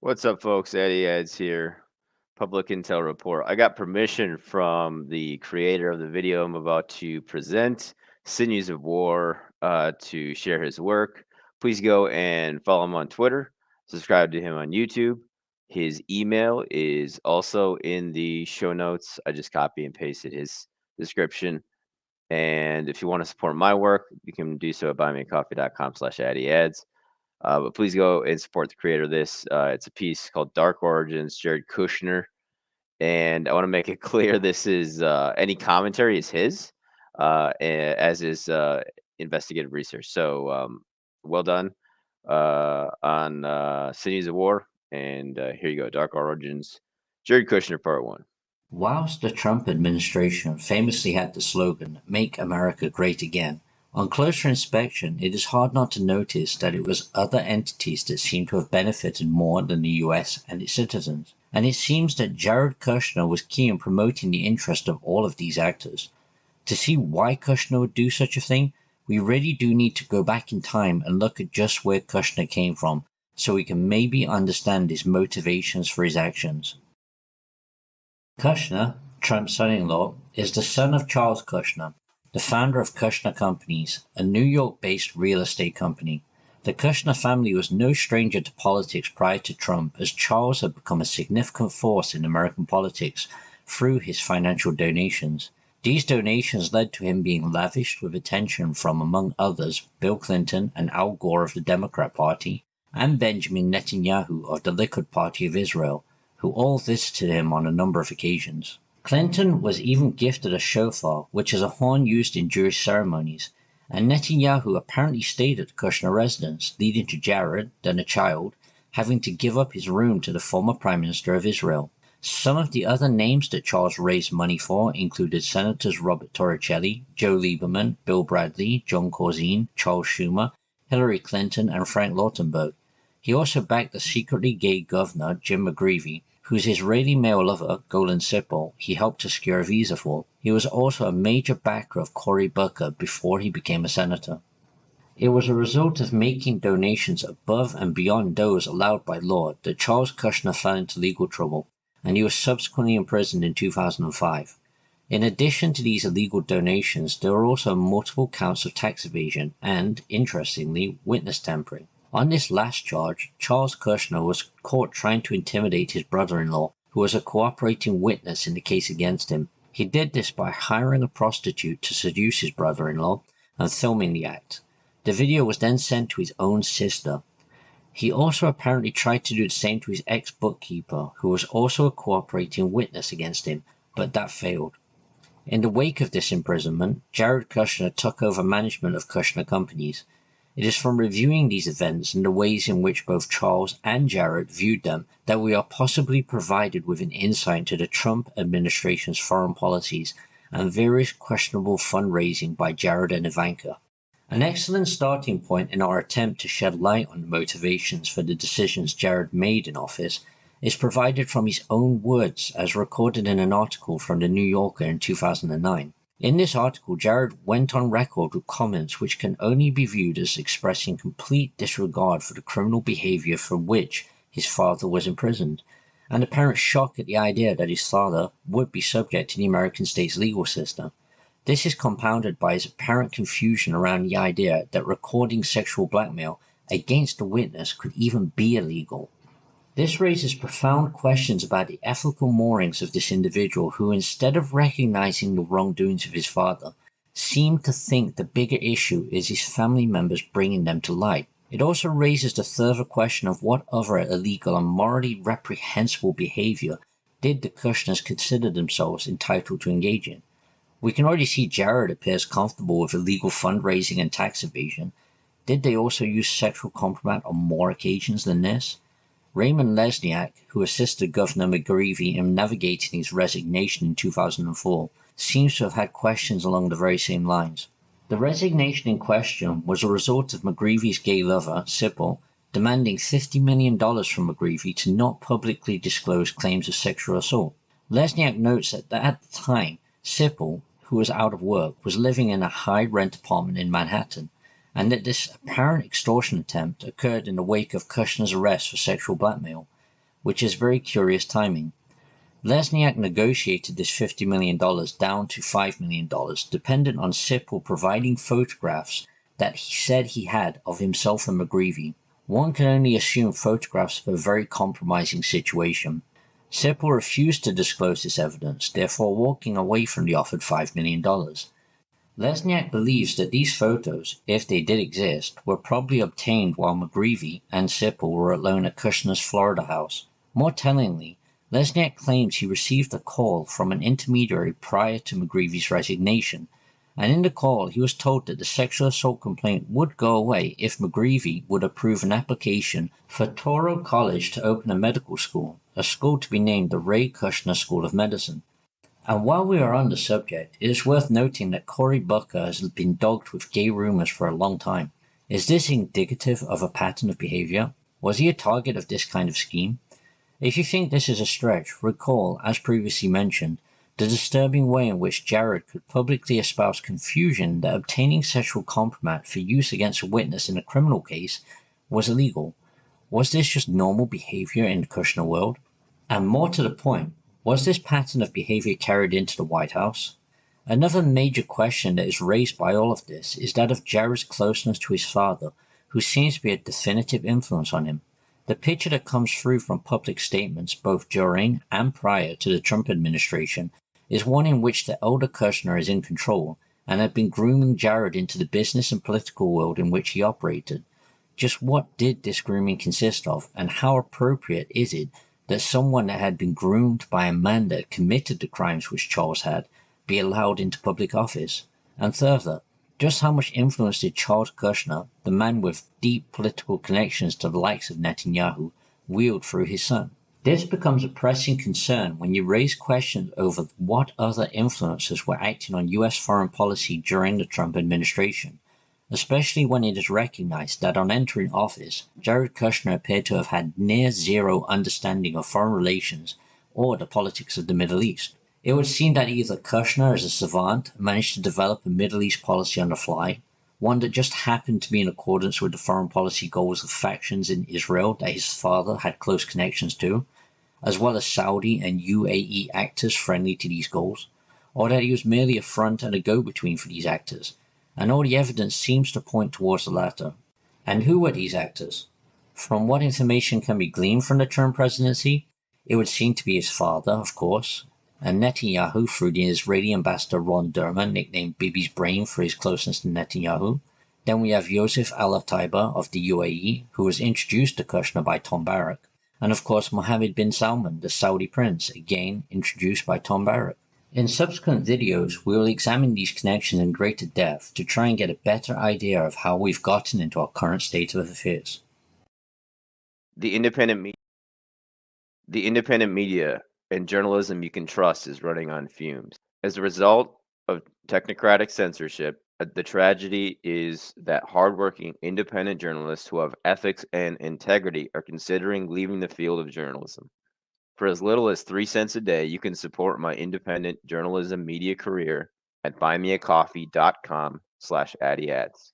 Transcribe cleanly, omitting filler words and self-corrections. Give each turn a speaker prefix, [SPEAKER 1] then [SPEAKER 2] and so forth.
[SPEAKER 1] What's up, folks? Eddie Eds here. Public Intel Report. I got permission from the creator of the video I'm about to present, Sinews of War, to share his work. Please go and follow him on Twitter. Subscribe to him on YouTube. His email is also in the show notes. I just copy and pasted his description. And if you want to support my work, you can do so at buymeacoffee.com/AddieAds. But please go and support the creator of this. It's a piece called Dark Origins, Jared Kushner. And I want to make it clear this is any commentary is his, as is investigative research. So well done on Cities of War. And here you go, Dark Origins, Jared Kushner, Part 1.
[SPEAKER 2] Whilst the Trump administration famously had the slogan, "Make America Great Again," on closer inspection, it is hard not to notice that it was other entities that seem to have benefited more than the US and its citizens. And it seems that Jared Kushner was key in promoting the interest of all of these actors. To see why Kushner would do such a thing, we really do need to go back in time and look at just where Kushner came from, so we can maybe understand his motivations for his actions. Kushner, Trump's son-in-law, is the son of Charles Kushner, the founder of Kushner Companies, a New York-based real estate company. The Kushner family was no stranger to politics prior to Trump, as Charles had become a significant force in American politics through his financial donations. These donations led to him being lavished with attention from, among others, Bill Clinton and Al Gore of the Democrat Party, and Benjamin Netanyahu of the Likud Party of Israel, who all visited him on a number of occasions. Clinton was even gifted a shofar, which is a horn used in Jewish ceremonies, and Netanyahu apparently stayed at the Kushner residence, leading to Jared, then a child, having to give up his room to the former Prime Minister of Israel. Some of the other names that Charles raised money for included Senators Robert Torricelli, Joe Lieberman, Bill Bradley, John Corzine, Charles Schumer, Hillary Clinton, and Frank Lautenberg. He also backed the secretly gay governor, Jim McGreevey, whose Israeli male lover, Golan Sipol, he helped to secure a visa for. He was also a major backer of Cory Booker before he became a senator. It was a result of making donations above and beyond those allowed by law that Charles Kushner fell into legal trouble, and he was subsequently imprisoned in 2005. In addition to these illegal donations, there were also multiple counts of tax evasion and, interestingly, witness tampering. On this last charge, Charles Kushner was caught trying to intimidate his brother-in-law, who was a cooperating witness in the case against him. He did this by hiring a prostitute to seduce his brother-in-law and filming the act. The video was then sent to his own sister. He also apparently tried to do the same to his ex-bookkeeper, who was also a cooperating witness against him, but that failed. In the wake of this imprisonment, Jared Kushner took over management of Kushner Companies. It is from reviewing these events and the ways in which both Charles and Jared viewed them that we are possibly provided with an insight into the Trump administration's foreign policies and various questionable fundraising by Jared and Ivanka. An excellent starting point in our attempt to shed light on the motivations for the decisions Jared made in office is provided from his own words as recorded in an article from the New Yorker in 2009. In this article, Jared went on record with comments which can only be viewed as expressing complete disregard for the criminal behavior for which his father was imprisoned, and apparent shock at the idea that his father would be subject to the American state's legal system. This is compounded by his apparent confusion around the idea that recording sexual blackmail against a witness could even be illegal. This raises profound questions about the ethical moorings of this individual who, instead of recognizing the wrongdoings of his father, seemed to think the bigger issue is his family members bringing them to light. It also raises the further question of what other illegal and morally reprehensible behavior did the Kushners consider themselves entitled to engage in. We can already see Jared appears comfortable with illegal fundraising and tax evasion. Did they also use sexual compromise on more occasions than this? Raymond Lesniak, who assisted Governor McGreevey in navigating his resignation in 2004, seems to have had questions along the very same lines. The resignation in question was a result of McGreevey's gay lover, Sipol, demanding $50 million from McGreevey to not publicly disclose claims of sexual assault. Lesniak notes that at the time, Sipol, who was out of work, was living in a high-rent apartment in Manhattan, and that this apparent extortion attempt occurred in the wake of Kushner's arrest for sexual blackmail. which is very curious timing. Lesniak negotiated this $50 million down to $5 million, dependent on Sipple providing photographs that he said he had of himself and McGreevy. One can only assume photographs of a very compromising situation. Sipple refused to disclose this evidence, therefore walking away from the offered $5 million. Lesniak believes that these photos, if they did exist, were probably obtained while McGreevy and Sipple were alone at Kushner's Florida house. More tellingly, Lesniak claims he received a call from an intermediary prior to McGreevy's resignation, and in the call he was told that the sexual assault complaint would go away if McGreevy would approve an application for Toro College to open a medical school, a school to be named the Ray Kushner School of Medicine. And while we are on the subject, it is worth noting that Cory Booker has been dogged with gay rumors for a long time. Is this indicative of a pattern of behavior? Was he a target of this kind of scheme? If you think this is a stretch, recall, as previously mentioned, the disturbing way in which Jared could publicly espouse confusion that obtaining sexual compromise for use against a witness in a criminal case was illegal. Was this just normal behavior in the Kushner world? And more to the point, was this pattern of behavior carried into the White House? Another major question that is raised by all of this is that of Jared's closeness to his father, who seems to be a definitive influence on him. The picture that comes through from public statements both during and prior to the Trump administration is one in which the elder Kushner is in control and had been grooming Jared into the business and political world in which he operated. Just what did this grooming consist of, and how appropriate is it that someone that had been groomed by a man that had committed the crimes which Charles had be allowed into public office? And further, just how much influence did Charles Kushner, the man with deep political connections to the likes of Netanyahu, wield through his son? This becomes a pressing concern when you raise questions over what other influences were acting on U.S. foreign policy during the Trump administration, especially when it is recognized that on entering office, Jared Kushner appeared to have had near zero understanding of foreign relations or the politics of the Middle East. It would seem that either Kushner, as a savant, managed to develop a Middle East policy on the fly, one that just happened to be in accordance with the foreign policy goals of factions in Israel that his father had close connections to, as well as Saudi and UAE actors friendly to these goals, or that he was merely a front and a go-between for these actors, and all the evidence seems to point towards the latter. And who were these actors? From what information can be gleaned from the Trump presidency, it would seem to be his father, of course, and Netanyahu through the Israeli ambassador Ron Dermer, nicknamed Bibi's Brain for his closeness to Netanyahu. Then we have Yosef Al-Taiba of the UAE, who was introduced to Kushner by Tom Barrack, and of course Mohammed bin Salman, the Saudi prince, again introduced by Tom Barrack. In subsequent videos, we will examine these connections in greater depth to try and get a better idea of how we've gotten into our current state of affairs.
[SPEAKER 1] The independent media and journalism you can trust is running on fumes. As a result of technocratic censorship, the tragedy is that hardworking independent journalists who have ethics and integrity are considering leaving the field of journalism. For as little as 3 cents a day, you can support my independent journalism media career at buymeacoffee.com/addyads.